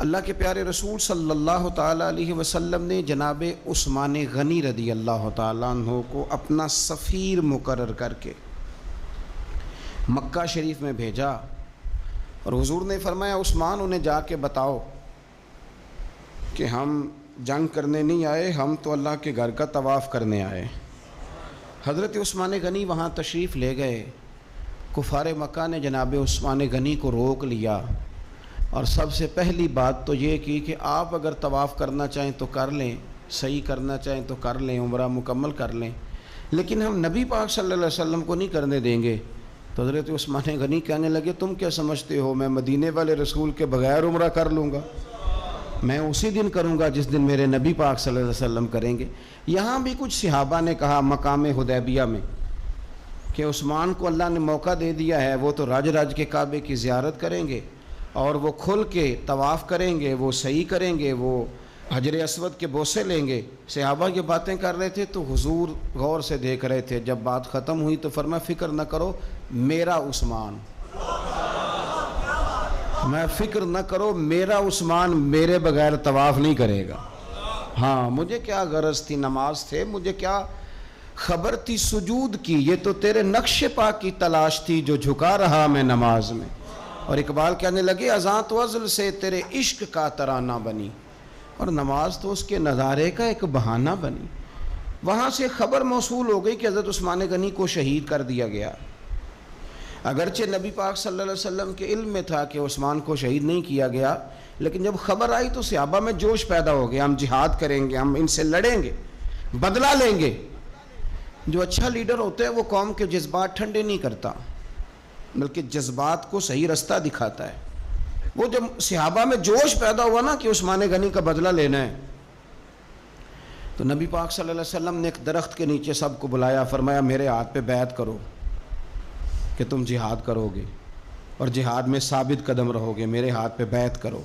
اللہ کے پیارے رسول صلی اللہ تعالیٰ علیہ وسلم نے جناب عثمان غنی رضی اللہ تعالیٰ عنہ کو اپنا سفیر مقرر کر کے مکہ شریف میں بھیجا، اور حضور نے فرمایا عثمان انہیں جا کے بتاؤ کہ ہم جنگ کرنے نہیں آئے، ہم تو اللہ کے گھر کا طواف کرنے آئے۔ حضرت عثمان غنی وہاں تشریف لے گئے۔ کفار مکہ نے جناب عثمان غنی کو روک لیا، اور سب سے پہلی بات تو یہ کی کہ آپ اگر طواف کرنا چاہیں تو کر لیں، صحیح کرنا چاہیں تو کر لیں، عمرہ مکمل کر لیں، لیکن ہم نبی پاک صلی اللہ علیہ وسلم کو نہیں کرنے دیں گے۔ تو حضرت عثمان غنی کہنے لگے تم کیا سمجھتے ہو میں مدینے والے رسول کے بغیر عمرہ کر لوں گا؟ میں اسی دن کروں گا جس دن میرے نبی پاک صلی اللہ علیہ وسلم کریں گے۔ یہاں بھی کچھ صحابہ نے کہا مقام حدیبیہ میں کہ عثمان کو اللہ نے موقع دے دیا ہے، وہ تو راج راج کے کعبے کی زیارت کریں گے اور وہ کھل کے طواف کریں گے، وہ صحیح کریں گے، وہ حجر اسود کے بوسے لیں گے۔ صحابہ یہ باتیں کر رہے تھے تو حضور غور سے دیکھ رہے تھے۔ جب بات ختم ہوئی تو فرمایا فکر نہ کرو میرا عثمان، میں فکر نہ کرو میرا عثمان میرے بغیر طواف نہیں کرے گا۔ ہاں مجھے کیا غرض تھی نماز سے، مجھے کیا خبر تھی سجود کی، یہ تو تیرے نقش پا کی تلاش تھی جو جھکا رہا میں نماز میں۔ اور اقبال کہنے لگے اذاں تو ازل سے تیرے عشق کا ترانہ بنی، اور نماز تو اس کے نظارے کا ایک بہانہ بنی۔ وہاں سے خبر موصول ہو گئی کہ حضرت عثمان غنی کو شہید کر دیا گیا۔ اگرچہ نبی پاک صلی اللہ علیہ وسلم کے علم میں تھا کہ عثمان کو شہید نہیں کیا گیا، لیکن جب خبر آئی تو صحابہ میں جوش پیدا ہو گیا، ہم جہاد کریں گے، ہم ان سے لڑیں گے، بدلہ لیں گے۔ جو اچھا لیڈر ہوتا ہے وہ قوم کے جذبات ٹھنڈے نہیں کرتا بلکہ جذبات کو صحیح رستہ دکھاتا ہے۔ وہ جب صحابہ میں جوش پیدا ہوا نا کہ عثمان غنی کا بدلہ لینا ہے، تو نبی پاک صلی اللہ علیہ وسلم نے ایک درخت کے نیچے سب کو بلایا، فرمایا میرے ہاتھ پہ بیعت کرو کہ تم جہاد کرو گے اور جہاد میں ثابت قدم رہو گے، میرے ہاتھ پہ بیعت کرو۔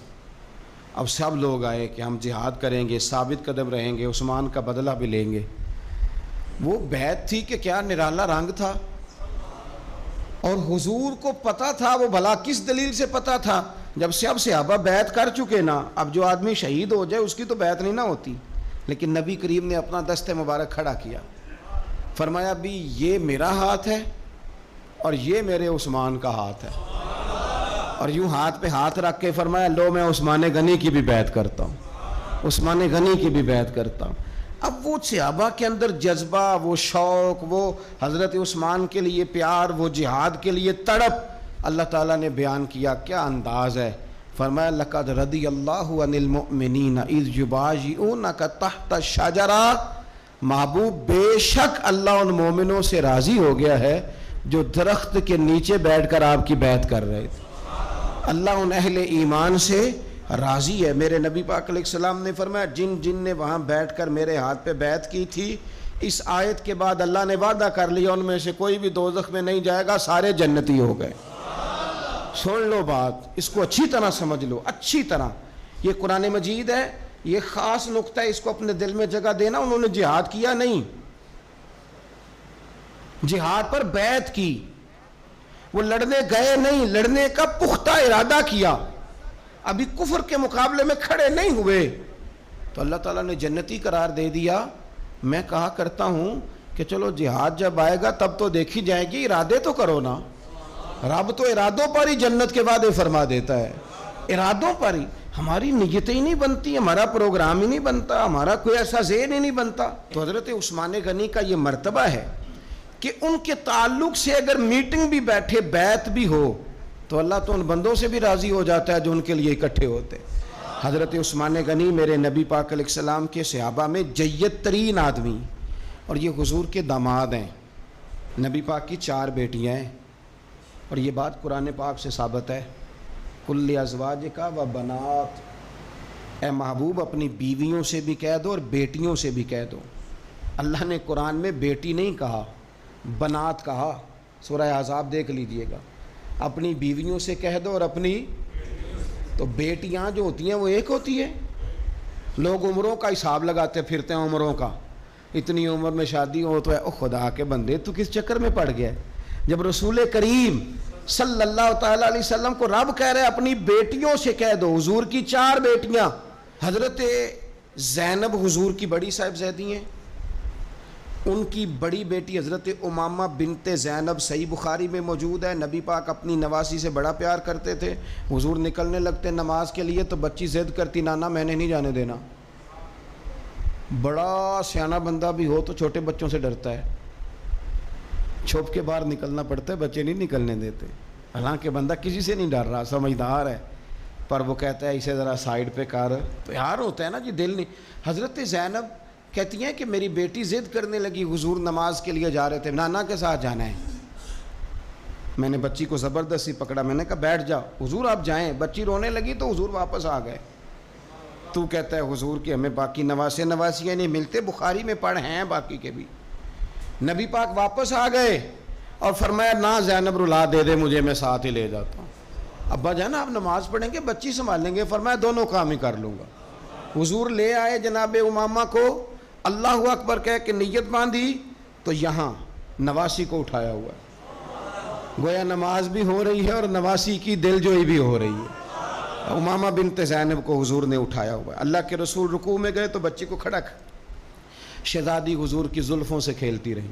اب سب لوگ آئے کہ ہم جہاد کریں گے، ثابت قدم رہیں گے، عثمان کا بدلہ بھی لیں گے۔ وہ بیعت تھی کہ کیا نرالا رنگ تھا، اور حضور کو پتہ تھا، وہ بھلا کس دلیل سے پتہ تھا؟ جب سے اب صحابہ بیعت کر چکے نا، اب جو آدمی شہید ہو جائے اس کی تو بیعت نہیں نہ ہوتی، لیکن نبی کریم نے اپنا دست مبارک کھڑا کیا، فرمایا بھی یہ میرا ہاتھ ہے اور یہ میرے عثمان کا ہاتھ ہے، اور یوں ہاتھ پہ ہاتھ رکھ کے فرمایا لو میں عثمان غنی کی بھی بیعت کرتا ہوں، عثمان غنی کی بھی بیعت کرتا ہوں۔ اب وہ صحابہ کے اندر جذبہ، وہ شوق، وہ حضرت عثمان کے لیے پیار، وہ جہاد کے لیے تڑپ اللہ تعالیٰ نے بیان کیا۔ کیا انداز ہے، فرمایا لقد رضی اللہ عن المؤمنین اذ یبایعونک تحت الشجرہ، محبوب بے شک اللہ ان مومنوں سے راضی ہو گیا ہے جو درخت کے نیچے بیٹھ کر آپ کی بیعت کر رہے تھے۔ اللہ ان اہل ایمان سے راضی ہے۔ میرے نبی پاک علیہ السلام نے فرمایا جن جن نے وہاں بیٹھ کر میرے ہاتھ پہ بیعت کی تھی، اس آیت کے بعد اللہ نے وعدہ کر لیا ان میں سے کوئی بھی دوزخ میں نہیں جائے گا، سارے جنتی ہو گئے۔ سن لو بات، اس کو اچھی طرح سمجھ لو، اچھی طرح۔ یہ قرآن مجید ہے، یہ خاص نقطہ ہے، اس کو اپنے دل میں جگہ دینا۔ انہوں نے جہاد کیا نہیں، جہاد پر بیعت کی، وہ لڑنے گئے نہیں، لڑنے کا پختہ ارادہ کیا، ابھی کفر کے مقابلے میں کھڑے نہیں ہوئے تو اللہ تعالیٰ نے جنتی قرار دے دیا۔ میں کہا کرتا ہوں کہ چلو جہاد جب آئے گا تب تو دیکھی جائے گی، ارادے تو کرو نا۔ رب تو ارادوں پر ہی جنت کے وعدے فرما دیتا ہے، ارادوں پر ہی۔ ہماری نیتیں ہی نہیں بنتی، ہمارا پروگرام ہی نہیں بنتا، ہمارا کوئی ایسا ذہن ہی نہیں بنتا۔ تو حضرت عثمان غنی کا یہ مرتبہ ہے کہ ان کے تعلق سے اگر میٹنگ بھی بیٹھے، بیعت بھی ہو، تو اللہ تو ان بندوں سے بھی راضی ہو جاتا ہے جو ان کے لیے اکٹھے ہوتے۔ حضرت عثمان غنی میرے نبی پاک علیہ السلام کے صحابہ میں جید ترین آدمی، اور یہ حضور کے داماد ہیں۔ نبی پاک کی 4 بیٹیاں ہیں، اور یہ بات قرآن پاک سے ثابت ہے، کل ازواجک و بنات، اے محبوب اپنی بیویوں سے بھی کہہ دو اور بیٹیوں سے بھی کہہ دو۔ اللہ نے قرآن میں بیٹی نہیں کہا، بنات کہا۔ سورہ احزاب دیکھ لیجئے گا، اپنی بیویوں سے کہہ دو اور اپنی، تو بیٹیاں جو ہوتی ہیں وہ ایک ہوتی ہے۔ لوگ عمروں کا حساب لگاتے پھرتے ہیں، عمروں کا، اتنی عمر میں شادی ہو تو ہے، او خدا کے بندے تو کس چکر میں پڑ گیا ہے؟ جب رسول کریم صلی اللہ تعالیٰ علیہ وسلم کو رب کہہ رہے اپنی بیٹیوں سے کہہ دو. حضور کی 4 بیٹیاں, حضرت زینب حضور کی بڑی صاحبزادی ہیں, ان کی بڑی بیٹی حضرت امامہ بنت زینب صحیح بخاری میں موجود ہے. نبی پاک اپنی نواسی سے بڑا پیار کرتے تھے. حضور نکلنے لگتے نماز کے لیے تو بچی ضد کرتی, نانا میں نے نہیں جانے دینا. بڑا سیانہ بندہ بھی ہو تو چھوٹے بچوں سے ڈرتا ہے, چھپ کے باہر نکلنا پڑتا ہے, بچے نہیں نکلنے دیتے. حالانکہ بندہ کسی سے نہیں ڈر رہا, سمجھدار ہے, پر وہ کہتا ہے اسے ذرا سائیڈ پہ کر. پیار ہوتا ہے نا جی, دل نہیں. حضرت زینب کہتی ہیں کہ میری بیٹی ضد کرنے لگی, حضور نماز کے لیے جا رہے تھے, نانا کے ساتھ جانا ہے. میں نے بچی کو زبردستی پکڑا, میں نے کہا بیٹھ جاؤ, حضور آپ جائیں. بچی رونے لگی تو حضور واپس آ گئے. تو کہتا ہے حضور کہ ہمیں باقی نواسیاں نہیں ملتے, بخاری میں پڑھ ہیں باقی کے بھی. نبی پاک واپس آ گئے اور فرمایا نہ زینب رلا دے مجھے, میں ساتھ ہی لے جاتا ہوں. ابا جانا آپ نماز پڑھیں گے, بچی سنبھالیں گے. فرمایا دونوں کام ہی کر لوں گا. حضور لے آئے جناب امامہ کو, اللہ اکبر کہہ کے نیت باندھی تو یہاں نواسی کو اٹھایا ہوا ہے. گویا نماز بھی ہو رہی ہے اور نواسی کی دل جوئی بھی ہو رہی ہے. امامہ بنت زینب کو حضور نے اٹھایا ہوا ہے. اللہ کے رسول رکوع میں گئے تو بچی کو کھڑا کر, شہزادی حضور کی زلفوں سے کھیلتی رہی.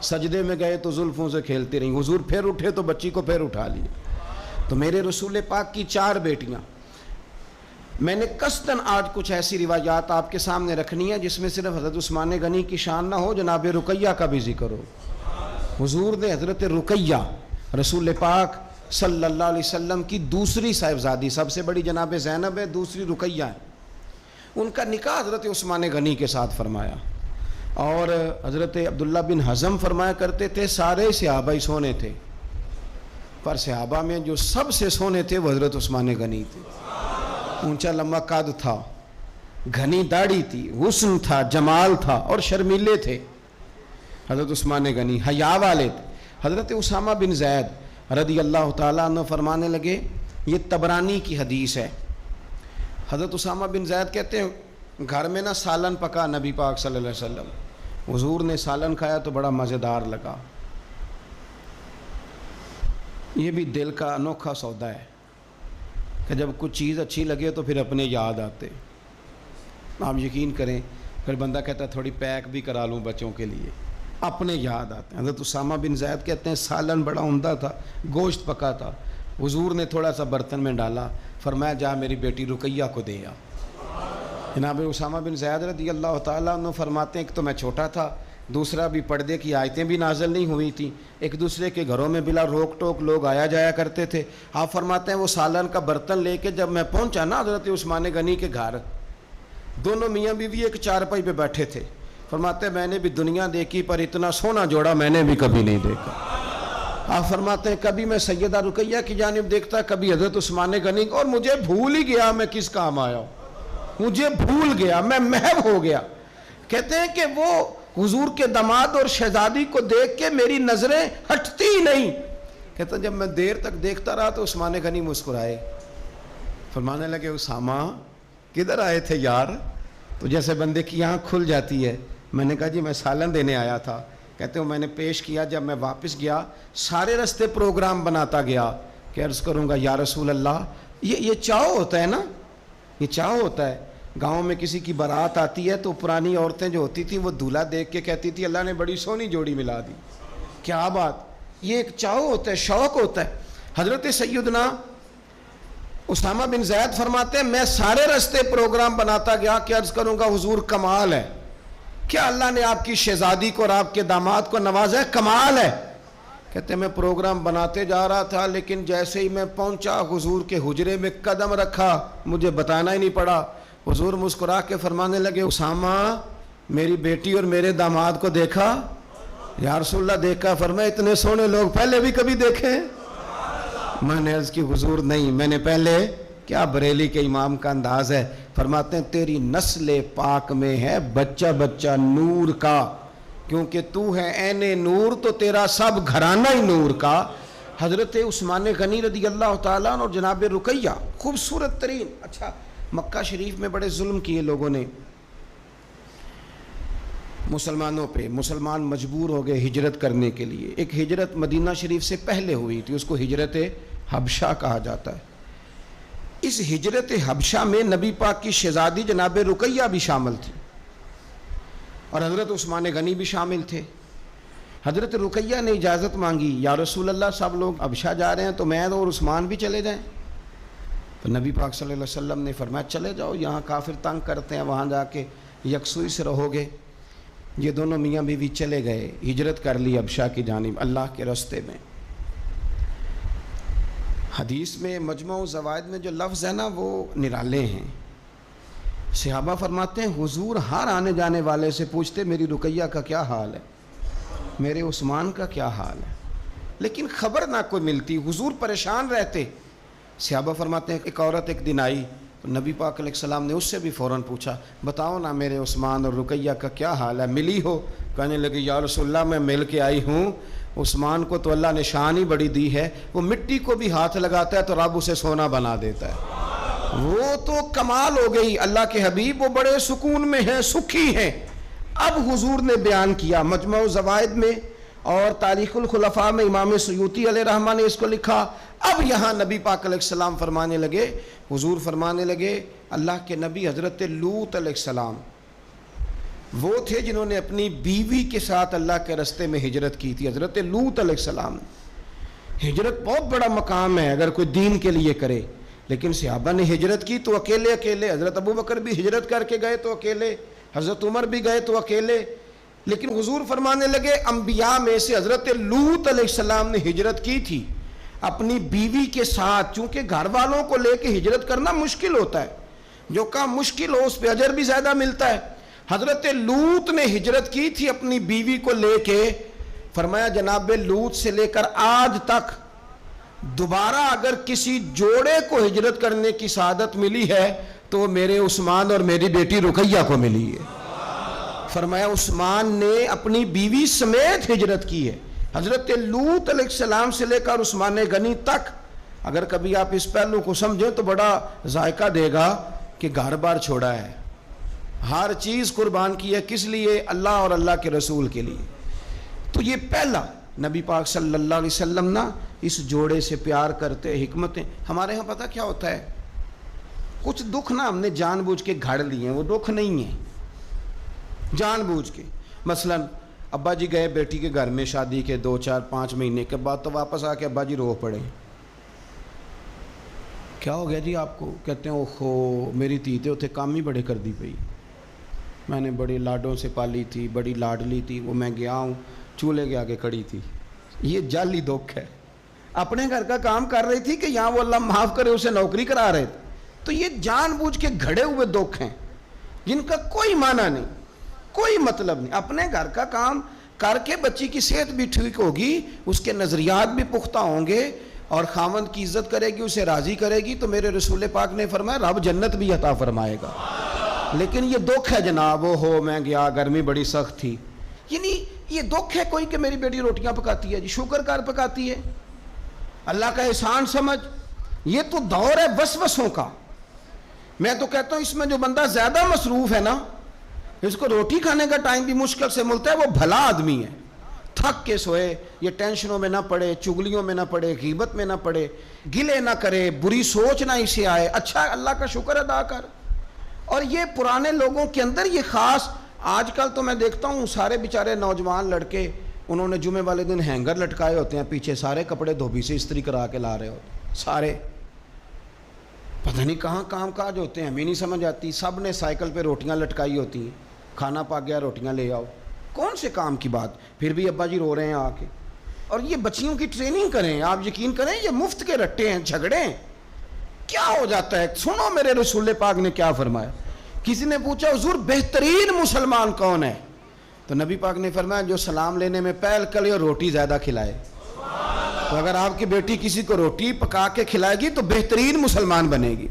سجدے میں گئے تو زلفوں سے کھیلتی رہی. حضور پھر اٹھے تو بچی کو پھر اٹھا لیا. تو میرے رسول پاک کی 4 بیٹیاں. میں نے قصداً آج کچھ ایسی روایات آپ کے سامنے رکھنی ہے جس میں صرف حضرت عثمان غنی کی شان نہ ہو, جناب رقیہ کا بھی ذکر ہو. حضور نے حضرت رقیہ رسول پاک صلی اللہ علیہ وسلم کی دوسری صاحبزادی, سب سے بڑی جناب زینب ہے, دوسری رقیہ ہے, ان کا نکاح حضرت عثمان غنی کے ساتھ فرمایا. اور حضرت عبداللہ بن حزم فرمایا کرتے تھے سارے صحابہ ہی سونے تھے, پر صحابہ میں جو سب سے سونے تھے وہ حضرت عثمان غنی تھے. اونچا لمبا قد تھا, گھنی داڑھی تھی, حسن تھا, جمال تھا, اور شرمیلے تھے. حضرت عثمان غنی حیا والے تھے. حضرت اسامہ بن زید رضی اللہ تعالیٰ عنہ فرمانے لگے, یہ طبرانی کی حدیث ہے, حضرت اسامہ بن زید کہتے ہیں گھر میں نا سالن پکا نبی پاک صلی اللہ علیہ وسلم, حضور نے سالن کھایا تو بڑا مزیدار لگا. یہ بھی دل کا انوکھا سودا ہے کہ جب کچھ چیز اچھی لگے تو پھر اپنے یاد آتے. آپ یقین کریں, پھر بندہ کہتا ہے تھوڑی پیک بھی کرا لوں بچوں کے لیے, اپنے یاد آتے ہیں. حضرت اسامہ بن زید کہتے ہیں سالن بڑا عمدہ تھا, گوشت پکا تھا, حضور نے تھوڑا سا برتن میں ڈالا, فرمایا جا میری بیٹی رقیہ کو دے آ. جناب اسامہ بن زید رضی اللہ تعالیٰ عنہ فرماتے ہیں کہ تو میں چھوٹا تھا, دوسرا بھی پردے کی آیتیں بھی نازل نہیں ہوئی تھیں, ایک دوسرے کے گھروں میں بلا روک ٹوک لوگ آیا جایا کرتے تھے. آپ فرماتے ہیں وہ سالن کا برتن لے کے جب میں پہنچا نا حضرت عثمان غنی کے گھر, دونوں میاں بیوی ایک چارپائی پہ بیٹھے تھے. فرماتے ہیں میں نے بھی دنیا دیکھی پر اتنا سونا جوڑا میں نے بھی کبھی نہیں دیکھا. آپ فرماتے ہیں کبھی میں سیدہ رقیہ کی جانب دیکھتا, کبھی حضرت عثمان غنی, اور مجھے بھول ہی گیا میں کس کام آیا ہوں, مجھے بھول گیا, میں محو ہو گیا. کہتے ہیں کہ وہ حضور کے داماد اور شہزادی کو دیکھ کے میری نظریں ہٹتی ہی نہیں. کہتا جب میں دیر تک دیکھتا رہا تو عثمان غنی مسکرائے, فرمانے لگے اسامہ کدھر آئے تھے یار؟ تو جیسے بندے کی آنکھ کھل جاتی ہے. میں نے کہا جی میں سالن دینے آیا تھا. کہتے ہیں میں نے پیش کیا, جب میں واپس گیا سارے رستے پروگرام بناتا گیا کہ عرض کروں گا یا رسول اللہ, یہ چاؤ ہوتا ہے نا, یہ چاؤ ہوتا ہے. گاؤں میں کسی کی بارات آتی ہے تو پرانی عورتیں جو ہوتی تھیں وہ دولہا دیکھ کے کہتی تھی اللہ نے بڑی سونی جوڑی ملا دی. کیا بات, یہ ایک چاؤ ہوتا ہے, شوق ہوتا ہے. حضرت سیدنا اسامہ بن زید فرماتے ہیں میں سارے رستے پروگرام بناتا گیا کہ عرض کروں گا حضور کمال ہے, کیا اللہ نے آپ کی شہزادی کو اور آپ کے داماد کو نوازا ہے, کمال ہے. کہتے ہیں میں پروگرام بناتے جا رہا تھا, لیکن جیسے ہی میں پہنچا حضور کے حجرے میں قدم رکھا, مجھے بتانا ہی نہیں پڑا, حضور مسکرا کے فرمانے لگے اسامہ میری بیٹی اور میرے داماد کو دیکھا؟ یا رسول اللہ دیکھا. فرمایا اتنے سونے لوگ پہلے بھی کبھی دیکھے؟ میں نے عرض کی حضور نہیں, میں نے پہلے, کیا بریلی کے امام کا انداز ہے, فرماتے ہیں تیری نسل پاک میں ہے بچہ بچہ نور کا, کیونکہ تو ہے عین نور تو تیرا سب گھرانہ ہی نور کا. حضرت عثمان غنی رضی اللہ تعالیٰ عنہ اور جناب رقیہ خوبصورت ترین. اچھا مکہ شریف میں بڑے ظلم کیے لوگوں نے, مسلمانوں پہ مسلمان مجبور ہو گئے ہجرت کرنے کے لیے. ایک ہجرت مدینہ شریف سے پہلے ہوئی تھی, اس کو ہجرت حبشہ کہا جاتا ہے. اس ہجرت حبشہ میں نبی پاک کی شہزادی جناب رقیہ بھی شامل تھی اور حضرت عثمان غنی بھی شامل تھے. حضرت رقیہ نے اجازت مانگی, یا رسول اللہ سب لوگ حبشہ جا رہے ہیں تو میں اور عثمان بھی چلے جائیں. تو نبی پاک صلی اللہ علیہ وسلم نے فرمایا چلے جاؤ, یہاں کافر تنگ کرتے ہیں, وہاں جا کے یکسوئی سے رہو گے. یہ دونوں میاں بیوی چلے گئے, ہجرت کر لی حبشہ کی جانب اللہ کے راستے میں. حدیث میں مجموع الزوائد میں جو لفظ ہے نا وہ نرالے ہیں. صحابہ فرماتے ہیں حضور ہر آنے جانے والے سے پوچھتے میری رقیہ کا کیا حال ہے, میرے عثمان کا کیا حال ہے, لیکن خبر نہ کوئی ملتی, حضور پریشان رہتے. صحابہ فرماتے ہیں ایک عورت ایک دن آئی تو نبی پاک علیہ السلام نے اس سے بھی فوراً پوچھا بتاؤ نا میرے عثمان اور رقیہ کا کیا حال ہے, ملی ہو؟ کہنے لگی یا رسول اللہ میں مل کے آئی ہوں, عثمان کو تو اللہ نے شان ہی بڑی دی ہے, وہ مٹی کو بھی ہاتھ لگاتا ہے تو رب اسے سونا بنا دیتا ہے. وہ تو کمال ہو گئی. اللہ کے حبیب وہ بڑے سکون میں ہیں, سکھی ہیں. اب حضور نے بیان کیا مجموع الزوائد میں اور تاریخ الخلفاء میں امام سیوطی علیہ رحمہ نے اس کو لکھا. اب یہاں نبی پاک علیہ السلام فرمانے لگے, حضور فرمانے لگے اللہ کے نبی حضرت لوط علیہ السلام وہ تھے جنہوں نے اپنی بیوی کے ساتھ اللہ کے راستے میں ہجرت کی تھی. حضرت لوط علیہ السلام, ہجرت بہت بڑا مقام ہے اگر کوئی دین کے لیے کرے, لیکن صحابہ نے ہجرت کی تو اکیلے اکیلے. حضرت ابو بکر بھی ہجرت کر کے گئے تو اکیلے, حضرت عمر بھی گئے تو اکیلے. لیکن حضور فرمانے لگے انبیاء میں سے حضرت لوط علیہ السلام نے ہجرت کی تھی اپنی بیوی کے ساتھ, چونکہ گھر والوں کو لے کے ہجرت کرنا مشکل ہوتا ہے, جو کام مشکل ہو اس پہ اجر بھی زیادہ ملتا ہے. حضرت لوط نے ہجرت کی تھی اپنی بیوی کو لے کے. فرمایا جناب لوط سے لے کر آج تک دوبارہ اگر کسی جوڑے کو ہجرت کرنے کی سعادت ملی ہے تو میرے عثمان اور میری بیٹی رقیہ کو ملی ہے. فرمایا عثمان نے اپنی بیوی سمیت ہجرت کی ہے. حضرت لوط علیہ السلام سے لے کر عثمان غنی تک, اگر کبھی آپ اس پہلو کو سمجھیں تو بڑا ذائقہ دے گا کہ گھر بار چھوڑا ہے, ہر چیز قربان کی ہے. کس لیے؟ اللہ اور اللہ کے رسول کے لیے. تو یہ پہلا نبی پاک صلی اللہ علیہ وسلم نا اس جوڑے سے پیار کرتے. حکمتیں ہمارے ہاں پتہ کیا ہوتا ہے, کچھ دکھ نا ہم نے جان بوجھ کے گھڑ لیے ہیں, وہ دکھ نہیں ہیں جان بوجھ کے. مثلا ابا جی گئے بیٹی کے گھر میں شادی کے 2 4 5 مہینے کے بعد, تو واپس آ کے ابا جی رو پڑے. کیا ہو گیا جی آپ کو؟ کہتے ہیں اوہو میری دھی تے اتنے کام ہی بڑے کر دی پئی, میں نے بڑے لاڈوں سے پالی تھی, بڑی لاڈلی تھی, وہ میں گیا ہوں چولہے کے آگے کھڑی تھی. یہ جعلی دکھ ہے. اپنے گھر کا کام کر رہی تھی کہ یہاں وہ اللہ معاف کرے اسے نوکری کرا رہے تھے. تو یہ جان بوجھ کے گھڑے ہوئے دکھ ہیں جن کا کوئی معنی نہیں, کوئی مطلب نہیں. اپنے گھر کا کام کر کے بچی کی صحت بھی ٹھیک ہوگی, اس کے نظریات بھی پختہ ہوں گے اور خاوند کی عزت کرے گی, اسے راضی کرے گی, تو میرے رسول پاک نے فرمایا رب جنت بھی عطا فرمائے گا. لیکن یہ دکھ ہے جناب, وہ ہو میں گیا گرمی بڑی سخت تھی, یعنی یہ دکھ ہے کوئی کہ میری بیٹی روٹیاں پکاتی ہے, جی شکر کار پکاتی ہے, اللہ کا احسان سمجھ. یہ تو دور ہے وسوسوں کا. میں تو کہتا ہوں اس میں جو بندہ زیادہ مصروف ہے نا, اس کو روٹی کھانے کا ٹائم بھی مشکل سے ملتا ہے, وہ بھلا آدمی ہے. تھک کے سوئے, یہ ٹینشنوں میں نہ پڑے, چگلیوں میں نہ پڑے, غیبت میں نہ پڑے, گلے نہ کرے, بری سوچ نہ اسے آئے, اچھا اللہ کا شکر ادا کر. اور یہ پرانے لوگوں کے اندر یہ خاص, آج کل تو میں دیکھتا ہوں سارے بیچارے نوجوان لڑکے, انہوں نے جمعے والے دن ہینگر لٹکائے ہوتے ہیں پیچھے, سارے کپڑے دھوبی سے استری کرا کے لا رہے ہوتے ہیں, سارے پتہ نہیں کہاں کام کاج ہوتے ہیں, ہمیں نہیں سمجھ آتی. سب نے سائیکل پہ روٹیاں لٹکائی ہوتی ہیں, کھانا پا گیا روٹیاں لے آؤ, کون سے کام کی بات. پھر بھی ابا جی رو رہے ہیں آ کے. اور یہ بچیوں کی ٹریننگ کریں, آپ یقین کریں یہ مفت کے رٹے ہیں, جھگڑے ہیں. کیا ہو جاتا ہے؟ سنو میرے رسول پاک نے کیا فرمایا. کسی نے پوچھا حضور بہترین مسلمان کون ہے؟ تو نبی پاک نے فرمایا جو سلام لینے میں پہل کرے اور روٹی زیادہ کھلائے. تو اگر آپ کی بیٹی کسی کو روٹی پکا کے کھلائے گی تو بہترین مسلمان بنے گی.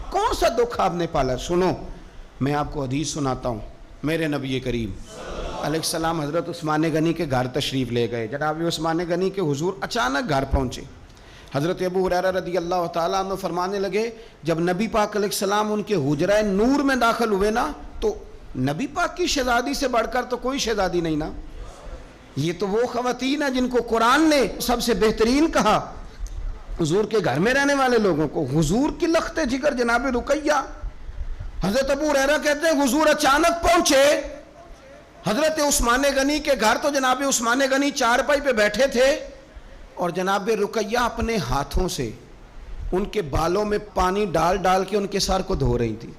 کون سا دکھ آپ نے پالا؟ سنو میں آپ کو حدیث سناتا ہوں. میرے نبی کریم علیہ السلام حضرت عثمان غنی کے گھر تشریف لے گئے. جناب عثمان غنی کے حضور اچانک گھر پہنچے. حضرت ابو ہریرہ رضی اللہ تعالیٰ عنہ فرمانے لگے جب نبی پاک علیہ السلام ان کے حجرہ نور میں داخل ہوئے نا, تو نبی پاک کی شہزادی سے بڑھ کر تو کوئی شہزادی نہیں نا. یہ تو وہ خواتین ہیں جن کو قرآن نے سب سے بہترین کہا حضور کے گھر میں رہنے والے لوگوں کو. حضور کی لخت جگر جناب رقیہ. حضرت ابو ہریرہ کہتے ہیں حضور اچانک پہنچے حضرت عثمان غنی کے گھر, تو جناب عثمان غنی چارپائی پہ بیٹھے تھے اور جناب رقیہ اپنے ہاتھوں سے ان کے بالوں میں پانی ڈال ڈال کے ان کے سر کو دھو رہی تھی.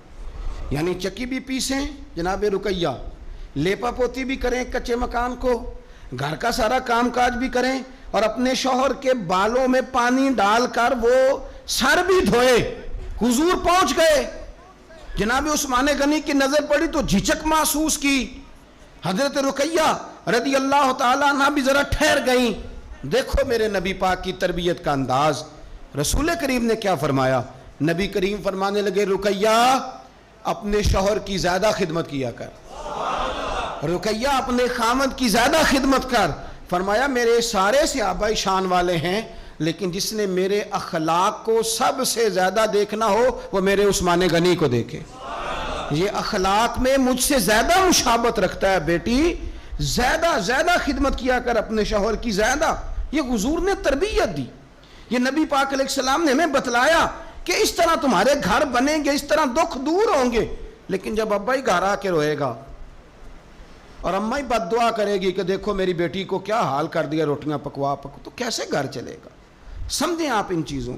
یعنی چکی بھی پیسیں جناب رقیہ, لیپا پوتی بھی کریں کچے مکان کو, گھر کا سارا کام کاج بھی کریں, اور اپنے شوہر کے بالوں میں پانی ڈال کر وہ سر بھی دھوئے. حضور پہنچ گئے, جناب عثمان غنی کی نظر پڑی تو جھجک محسوس کی. حضرت رقیہ رضی اللہ تعالیٰ عنہ بھی ذرا ٹھہر گئیں. دیکھو میرے نبی پاک کی تربیت کا انداز. رسول کریم نے کیا فرمایا؟ نبی کریم فرمانے لگے رقیہ اپنے شوہر کی زیادہ خدمت کیا کر, رقیہ اپنے خامد کی زیادہ خدمت کر. فرمایا میرے سارے صحابہ شان والے ہیں, لیکن جس نے میرے اخلاق کو سب سے زیادہ دیکھنا ہو وہ میرے عثمان غنی کو دیکھے. یہ اخلاق میں مجھ سے زیادہ مشابہت رکھتا ہے بیٹی, زیادہ خدمت کیا کر اپنے شوہر کی زیادہ. یہ حضور نے تربیت دی. یہ نبی پاک علیہ السلام نے ہمیں بتلایا کہ اس طرح تمہارے گھر بنیں گے, اس طرح دکھ دور ہوں گے. لیکن جب ابا ہی گھر آ کے روئے گا اور اماں ہی بد دعا کرے گی کہ دیکھو میری بیٹی کو کیا حال کر دیا روٹیاں پکوا تو کیسے گھر چلے گا؟ سمجھیں آپ ان چیزوں.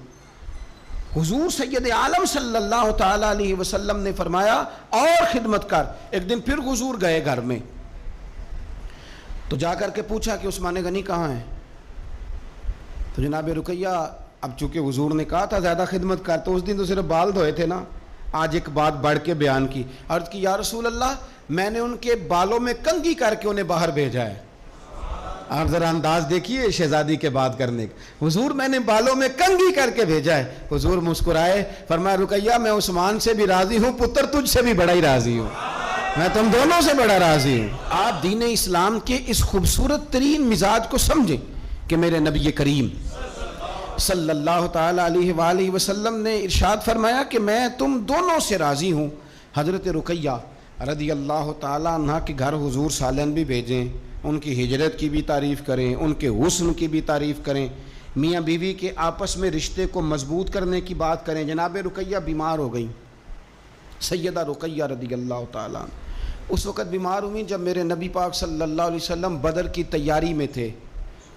حضور سید عالم صلی اللہ تعالیٰ علیہ وسلم نے فرمایا اور خدمت کر. ایک دن پھر حضور گئے گھر میں, تو جا کر کے پوچھا کہ عثمان غنی کہاں ہیں؟ تو جناب رقیہ, اب چونکہ حضور نے کہا تھا زیادہ خدمت کر, تو اس دن تو صرف بال دھوئے تھے نا, آج ایک بات بڑھ کے بیان کی. عرض کی یا رسول اللہ میں نے ان کے بالوں میں کنگھی کر کے انہیں باہر بھیجا ہے. آپ ذرا انداز دیکھیے شہزادی کے بات کرنے کا. حضور میں نے بالوں میں کنگھی کر کے بھیجا ہے. حضور مسکرائے, فرمایا رقیہ میں عثمان سے بھی راضی ہوں, پتر تجھ سے بھی بڑا ہی راضی ہوں, میں تم دونوں سے بڑا راضی ہوں. آپ دین اسلام کے اس خوبصورت ترین مزاج کو سمجھیں کہ میرے نبی کریم صلی اللہ تعالیٰ علیہ وآلہ وسلم نے ارشاد فرمایا کہ میں تم دونوں سے راضی ہوں. حضرت رقیہ رضی اللہ تعالیٰ عنہ کے گھر حضور سالن بھی بھیجیں, ان کی ہجرت کی بھی تعریف کریں, ان کے حسن کی بھی تعریف کریں, میاں بیوی کے آپس میں رشتے کو مضبوط کرنے کی بات کریں. جناب رقیہ بیمار ہو گئیں, سیدہ رقیہ رضی اللہ تعالیٰ عنہ اس وقت بیمار ہوئیں جب میرے نبی پاک صلی اللہ علیہ وسلم بدر کی تیاری میں تھے.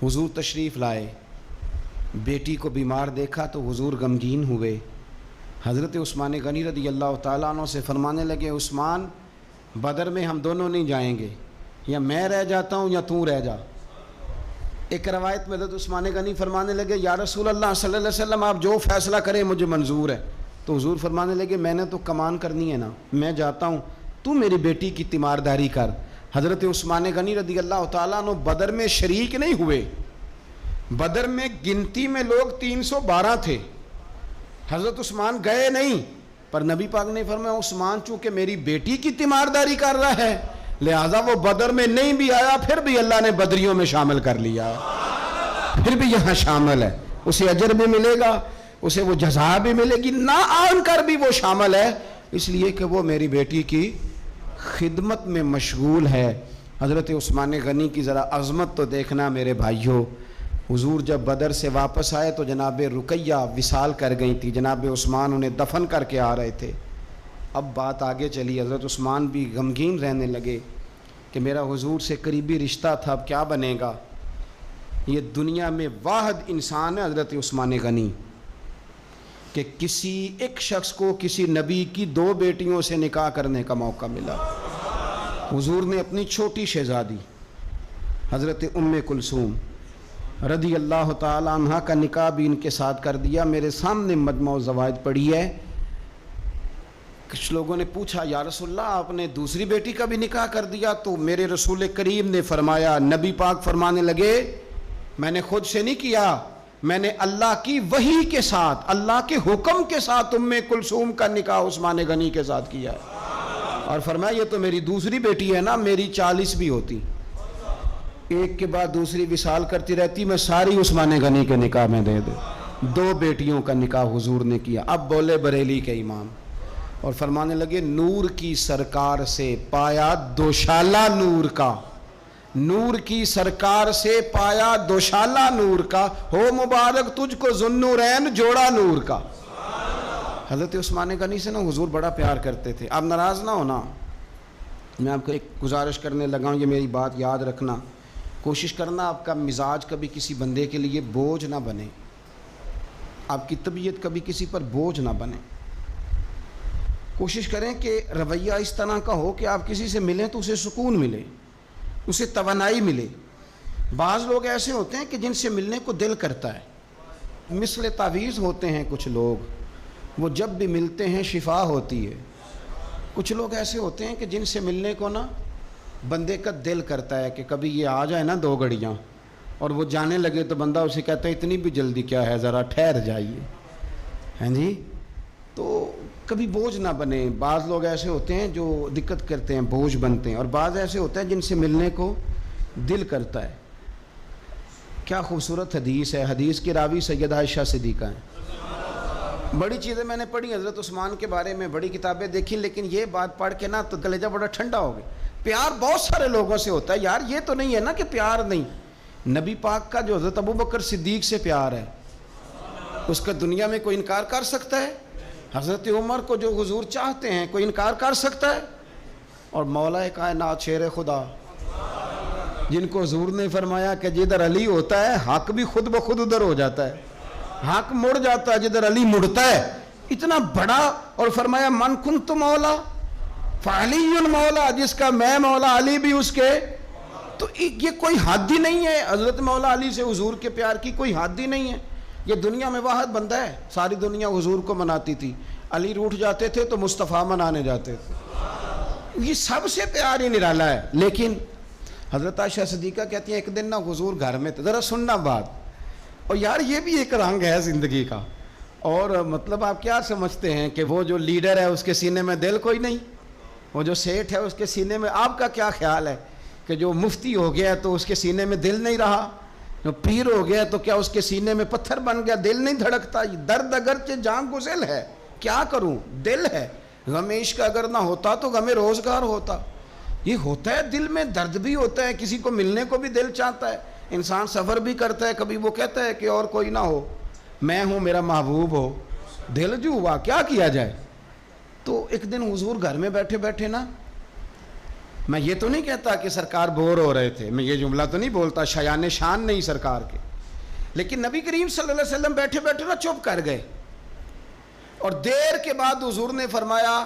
حضور تشریف لائے, بیٹی کو بیمار دیکھا تو حضور غمگین ہوئے. حضرت عثمان غنی رضی اللہ تعالیٰ عنہ سے فرمانے لگے عثمان بدر میں ہم دونوں نہیں جائیں گے, یا میں رہ جاتا ہوں یا تو رہ جا. ایک روایت میں حضرت عثمان غنی فرمانے لگے یا رسول اللہ صلی اللہ علیہ وسلم آپ جو فیصلہ کریں مجھے منظور ہے. تو حضور فرمانے لگے میں نے تو کمان کرنی ہے نا, میں جاتا ہوں, تو میری بیٹی کی تیمارداری کر. حضرت عثمان غنی رضی اللہ تعالیٰ عنہ بدر میں شریک نہیں ہوئے. بدر میں گنتی میں لوگ 312 تھے, حضرت عثمان گئے نہیں, پر نبی پاک نے فرمایا عثمان چونکہ میری بیٹی کی تیمارداری کر رہا ہے لہذا وہ بدر میں نہیں بھی آیا, پھر بھی اللہ نے بدریوں میں شامل کر لیا, پھر بھی یہاں شامل ہے. اسے اجر بھی ملے گا, اسے وہ جزا بھی ملے گی, نہ آن کر بھی وہ شامل ہے, اس لیے کہ وہ میری بیٹی کی خدمت میں مشغول ہے. حضرت عثمان غنی کی ذرا عظمت تو دیکھنا میرے بھائیوں. حضور جب بدر سے واپس آئے تو جناب رقیہ وصال کر گئی تھی, جناب عثمان انہیں دفن کر کے آ رہے تھے. اب بات آگے چلی, حضرت عثمان بھی غمگین رہنے لگے کہ میرا حضور سے قریبی رشتہ تھا, اب کیا بنے گا. یہ دنیا میں واحد انسان ہے حضرت عثمان غنی کہ کسی ایک شخص کو کسی نبی کی 2 بیٹیوں سے نکاح کرنے کا موقع ملا. حضور نے اپنی چھوٹی شہزادی حضرت ام کلثوم رضی اللہ تعالی عنہ کا نکاح بھی ان کے ساتھ کر دیا. میرے سامنے مجمع الزوائد پڑھی ہے. کچھ لوگوں نے پوچھا یا رسول اللہ آپ نے دوسری بیٹی کا بھی نکاح کر دیا؟ تو میرے رسول کریم نے فرمایا, نبی پاک فرمانے لگے میں نے خود سے نہیں کیا, میں نے اللہ کی وحی کے ساتھ, اللہ کے حکم کے ساتھ ام کلثوم کا نکاح عثمان غنی کے ساتھ کیا ہے. اور فرمایا یہ تو میری دوسری بیٹی ہے نا, میری 40 بھی ہوتی, ایک کے بعد دوسری وصال کرتی رہتی, میں ساری عثمان غنی کے نکاح میں دے دوں. 2 بیٹیوں کا نکاح حضور نے کیا. اب بولے بریلی کے امام اور فرمانے لگے نور کی سرکار سے پایا دوشالہ نور کا، نور کی سرکار سے پایا دوشالہ نور کا، ہو مبارک تجھ کو ذوالنورین جوڑا نور کا۔ حضرت عثمان غنی سے نا حضور بڑا پیار کرتے تھے، آپ ناراض نہ ہونا، میں آپ کو ایک گزارش کرنے لگا ہوں، یہ میری بات یاد رکھنا، کوشش کرنا آپ کا مزاج کبھی کسی بندے کے لیے بوجھ نہ بنے، آپ کی طبیعت کبھی کسی پر بوجھ نہ بنے، کوشش کریں کہ رویہ اس طرح کا ہو کہ آپ کسی سے ملیں تو اسے سکون ملے، اسے توانائی ملے۔ بعض لوگ ایسے ہوتے ہیں کہ جن سے ملنے کو دل کرتا ہے، مثل تعویذ ہوتے ہیں کچھ لوگ، وہ جب بھی ملتے ہیں شفا ہوتی ہے۔ کچھ لوگ ایسے ہوتے ہیں کہ جن سے ملنے کو نا بندے کا دل کرتا ہے کہ کبھی یہ آ جائے نا 2 گھڑیاں، اور وہ جانے لگے تو بندہ اسے کہتا ہے اتنی بھی جلدی کیا ہے، ذرا ٹھہر جائیے، ہیں جی۔ تو کبھی بوجھ نہ بنے، بعض لوگ ایسے ہوتے ہیں جو دقت کرتے ہیں، بوجھ بنتے ہیں، اور بعض ایسے ہوتے ہیں جن سے ملنے کو دل کرتا ہے۔ کیا خوبصورت حدیث ہے، حدیث کی راوی سیدہ عائشہ صدیقہ ہیں۔ بڑی چیزیں میں نے پڑھی حضرت عثمان کے بارے میں، بڑی کتابیں دیکھی، لیکن یہ بات پڑھ کے نا تو کلیجہ بڑا ٹھنڈا ہو گیا۔ پیار بہت سارے لوگوں سے ہوتا ہے یار، یہ تو نہیں ہے نا کہ پیار نہیں۔ نبی پاک کا جو حضرت ابوبکر صدیق سے پیار ہے، اس کا دنیا میں کوئی انکار کر سکتا ہے؟ حضرت عمر کو جو حضور چاہتے ہیں کوئی انکار کر سکتا ہے؟ اور مولا کائنات شیر خدا جن کو حضور نے فرمایا کہ جدھر علی ہوتا ہے حق بھی خود بخود ادھر ہو جاتا ہے، حق مڑ جاتا ہے جدھر علی مڑتا ہے، اتنا بڑا، اور فرمایا من کنت مولا فعلی مولا، جس کا میں مولا علی بھی اس کے، تو یہ کوئی حد ہی نہیں ہے۔ حضرت مولا علی سے حضور کے پیار کی کوئی حد ہی نہیں ہے۔ یہ دنیا میں واحد بندہ ہے، ساری دنیا حضور کو مناتی تھی، علی روٹھ جاتے تھے تو مصطفیٰ منانے جاتے تھے، یہ سب سے پیار ہی نرالا ہے۔ لیکن حضرت عائشہ صدیقہ کہتی ہیں ایک دن نا حضور گھر میں تھے، ذرا سننا بات، اور یار یہ بھی ایک رنگ ہے زندگی کا، اور مطلب آپ کیا سمجھتے ہیں کہ وہ جو لیڈر ہے اس کے سینے میں دل کوئی نہیں، وہ جو سیٹھ ہے اس کے سینے میں، آپ کا کیا خیال ہے کہ جو مفتی ہو گیا تو اس کے سینے میں دل نہیں رہا، جو پیر ہو گیا تو کیا اس کے سینے میں پتھر بن گیا، دل نہیں دھڑکتا؟ درد اگرچہ جان گزل ہے، کیا کروں، دل ہے۔ غم عشق اگر نہ ہوتا تو غم روزگار ہوتا، یہ ہوتا ہے، دل میں درد بھی ہوتا ہے، کسی کو ملنے کو بھی دل چاہتا ہے، انسان سفر بھی کرتا ہے، کبھی وہ کہتا ہے کہ اور کوئی نہ ہو، میں ہوں، میرا محبوب ہو، دل جو ہوا کیا کیا جائے۔ تو ایک دن حضور گھر میں بیٹھے بیٹھے نا، میں یہ تو نہیں کہتا کہ سرکار بور ہو رہے تھے، میں یہ جملہ تو نہیں بولتا، شایان شان نہیں سرکار کے، لیکن نبی کریم صلی اللہ علیہ وسلم بیٹھے بیٹھے نا چپ کر گئے، اور دیر کے بعد حضور نے فرمایا،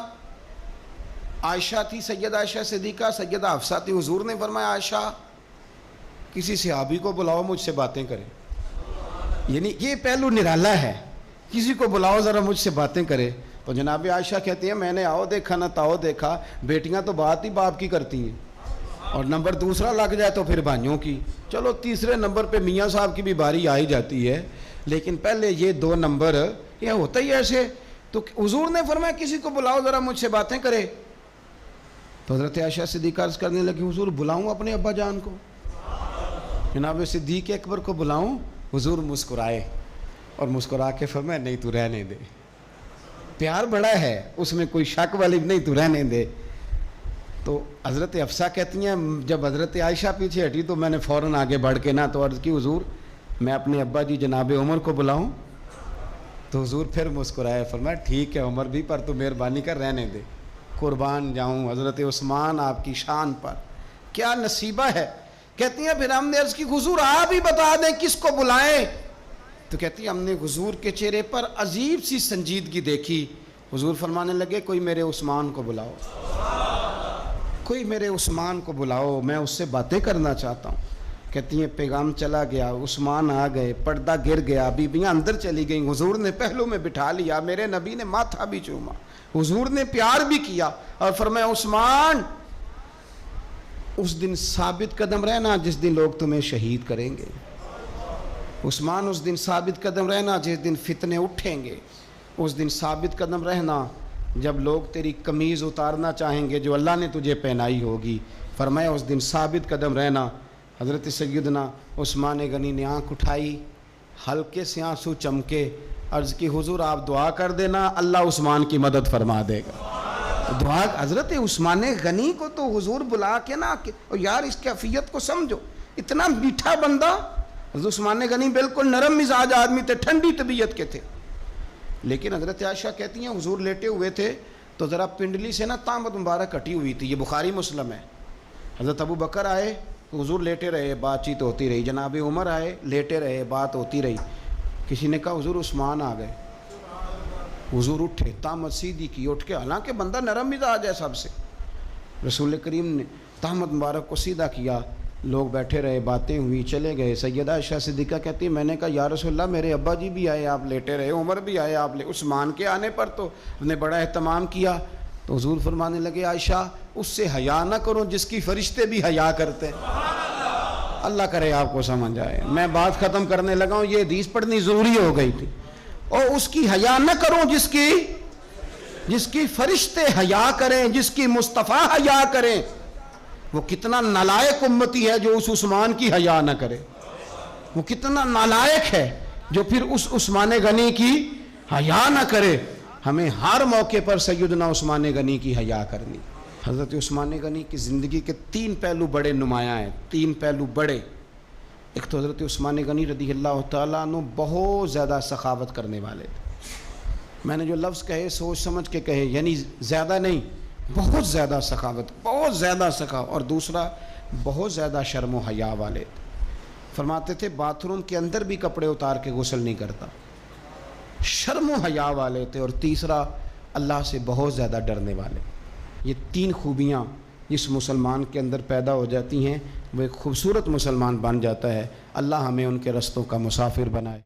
عائشہ تھی سیدہ عائشہ صدیقہ، سیدہ حفصہ تھی، حضور نے فرمایا عائشہ کسی صحابی کو بلاؤ مجھ سے باتیں کرے، یعنی یہ پہلو نرالا ہے، کسی کو بلاؤ ذرا مجھ سے باتیں کرے۔ تو جناب عائشہ کہتی ہیں میں نے آؤ دیکھا نہ تاؤ دیکھا، بیٹیاں تو بات ہی باپ کی کرتی ہیں، اور نمبر دوسرا لگ جائے تو پھر بھائیوں کی، چلو تیسرے نمبر پہ میاں صاحب کی بھی باری آئی جاتی ہے، لیکن پہلے یہ 2 نمبر یہ ہوتا ہی ایسے۔ تو حضور نے فرمایا کسی کو بلاؤ ذرا مجھ سے باتیں کرے، تو حضرت عائشہ صدیقہ عرض کرنے لگی حضور بلاؤں اپنے ابا جان کو، جناب صدیق اکبر کو بلاؤں؟ حضور مسکرائے اور مسکرا کے فرمایا نہیں تو رہنے دے، پیار بڑا ہے اس میں کوئی شک والی نہیں، تو رہنے دے۔ تو حضرت حفصہ کہتی ہیں جب حضرت عائشہ پیچھے ہٹی تو میں نے فوراً آگے بڑھ کے نا تو عرض کی حضور میں اپنے ابا جی جناب عمر کو بلاؤں؟ تو حضور پھر مسکرائے، فرمایا ٹھیک ہے عمر بھی، پر تو مہربانی کر رہنے دے، قربان جاؤں حضرت عثمان آپ کی شان پر، کیا نصیبہ ہے۔ کہتی ہیں پھر ہم نے عرض کی حضور آپ ہی بتا دیں کس کو بلائیں؟ تو کہتی ہے ہم نے حضور کے چہرے پر عجیب سی سنجیدگی دیکھی، حضور فرمانے لگے کوئی میرے عثمان کو بلاؤ، کوئی میرے عثمان کو بلاؤ، میں اس سے باتیں کرنا چاہتا ہوں۔ کہتی ہیں پیغام چلا گیا، عثمان آ گئے، پردہ گر گیا، بیبیاں اندر چلی گئیں، حضور نے پہلو میں بٹھا لیا، میرے نبی نے ماتھا بھی چوما، حضور نے پیار بھی کیا، اور فرمایا عثمان اس دن ثابت قدم رہنا جس دن لوگ تمہیں شہید کریں گے، عثمان اس دن ثابت قدم رہنا جس دن فتنے اٹھیں گے، اس دن ثابت قدم رہنا جب لوگ تیری قمیض اتارنا چاہیں گے جو اللہ نے تجھے پہنائی ہوگی، فرمایا اس دن ثابت قدم رہنا۔ حضرت سیدنا عثمان غنی نے آنکھ اٹھائی، ہلکے سے آنسو چمکے، عرض کی حضور آپ دعا کر دینا اللہ عثمان کی مدد فرما دے گا. دعا حضرت عثمان غنی کو تو حضور بلا کے نا یار اس کیفیت کو سمجھو, اتنا میٹھا بندہ. حضرت عثمان غنی بالکل نرم مزاج آدمی تھے, ٹھنڈی طبیعت کے تھے. لیکن حضرت عائشہ کہتی ہیں حضور لیٹے ہوئے تھے تو ذرا پنڈلی سے نا تامت مبارک کٹی ہوئی تھی. یہ بخاری مسلم ہے. حضرت ابو بکر آئے تو حضور لیٹے رہے, بات چیت ہوتی رہی. جناب عمر آئے, لیٹے رہے, بات ہوتی رہی. کسی نے کہا حضور عثمان آ گئے. حضور اٹھے, تامت سیدھی کی, اٹھ کے, حالانکہ بندہ نرم مزاج ہے سب سے. رسول کریم نے تامت مبارک کو سیدھا کیا, لوگ بیٹھے رہے, باتیں ہوئی, چلے گئے. سیدہ عائشہ صدیقہ کہتی ہیں میں نے کہا یا رسول اللہ میرے ابا جی بھی آئے, آپ لیٹے رہے, عمر بھی آئے, آپ عثمان کے آنے پر تو ہم نے بڑا اہتمام کیا. تو حضور فرمانے لگے عائشہ اس سے حیا نہ کرو جس کی فرشتے بھی حیا کرتے ہیں. اللہ کرے آپ کو سمجھ آئے. میں بات ختم کرنے لگا ہوں, یہ حدیث پڑھنی ضروری ہو گئی تھی. اور اس کی حیا نہ کرو جس کی فرشتے حیا کریں, جس کی مصطفیٰ حیا کریں. وہ کتنا نالائق امتی ہے جو اس عثمان کی حیا نہ کرے. وہ کتنا نالائق ہے جو پھر اس عثمان غنی کی حیا نہ کرے. ہمیں ہر موقع پر سیدنا عثمان غنی کی حیا کرنی. حضرت عثمان غنی کی زندگی کے 3 پہلو بڑے نمایاں ہیں, 3 پہلو بڑے. ایک تو حضرت عثمان غنی رضی اللہ تعالیٰ عنہ بہت زیادہ سخاوت کرنے والے تھے. میں نے جو لفظ کہے سوچ سمجھ کے کہے, یعنی زیادہ نہیں, بہت زیادہ سخاوت, بہت زیادہ سخاوت. اور دوسرا بہت زیادہ شرم و حیا والے تھے. فرماتے تھے باتھ روم کے اندر بھی کپڑے اتار کے غسل نہیں کرتا. شرم و حیا والے تھے. اور تیسرا اللہ سے بہت زیادہ ڈرنے والے. یہ 3 خوبیاں جس مسلمان کے اندر پیدا ہو جاتی ہیں وہ ایک خوبصورت مسلمان بن جاتا ہے. اللہ ہمیں ان کے رستوں کا مسافر بنائے.